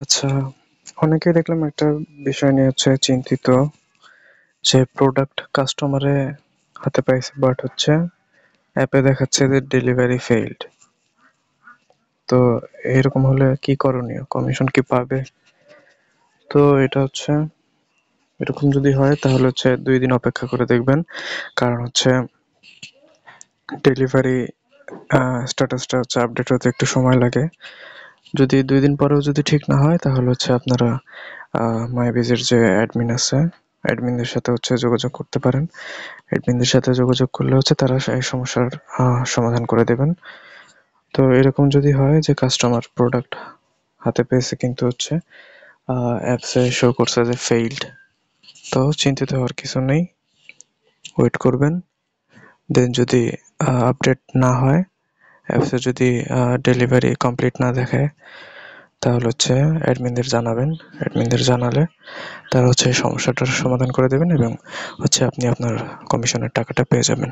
আচ্ছা, অনেকেই দেখলাম একটা বিষয় নিয়ে চিন্তিত যে প্রোডাক্ট কাস্টমারে হাতে পাইছে বাট অ্যাপে দেখাচ্ছে যে ডেলিভারি ফেইল্ড। তো এরকম হলে কি করণীয়? কমিশন কি পাবে? তো এটা এরকম যদি হয় তাহলে ২ দিন অপেক্ষা করে দেখবেন। কারণ ডেলিভারি স্ট্যাটাসটা আপডেট হতে একটু সময় লাগে। যদি ২ দিন পরেও যদি ঠিক না হয় তাহলে আপনারা মাইবিজের যে অ্যাডমিন আছে, অ্যাডমিনদের সাথে যোগাযোগ করতে পারেন। অ্যাডমিনদের সাথে যোগাযোগ করলে তারা এই সমস্যার সমাধান করে দেবেন। তো এরকম যদি হয় যে কাস্টমার প্রোডাক্ট হাতে পেয়েছে কিন্তু অ্যাপসে শো করছে যে ফেইল্ড, তো চিন্তিত হওয়ার কিছু নেই। ওয়েট করবেন। দেন যদি আপডেট না হয়, অ্যাপসে যদি ডেলিভারি কমপ্লিট না দেখায় তাহলে অ্যাডমিনদের জানাবেন। অ্যাডমিনদের জানালে তারা এই সমস্যাটার সমাধান করে দেবেন এবং আপনি আপনার কমিশনের টাকাটা পেয়ে যাবেন।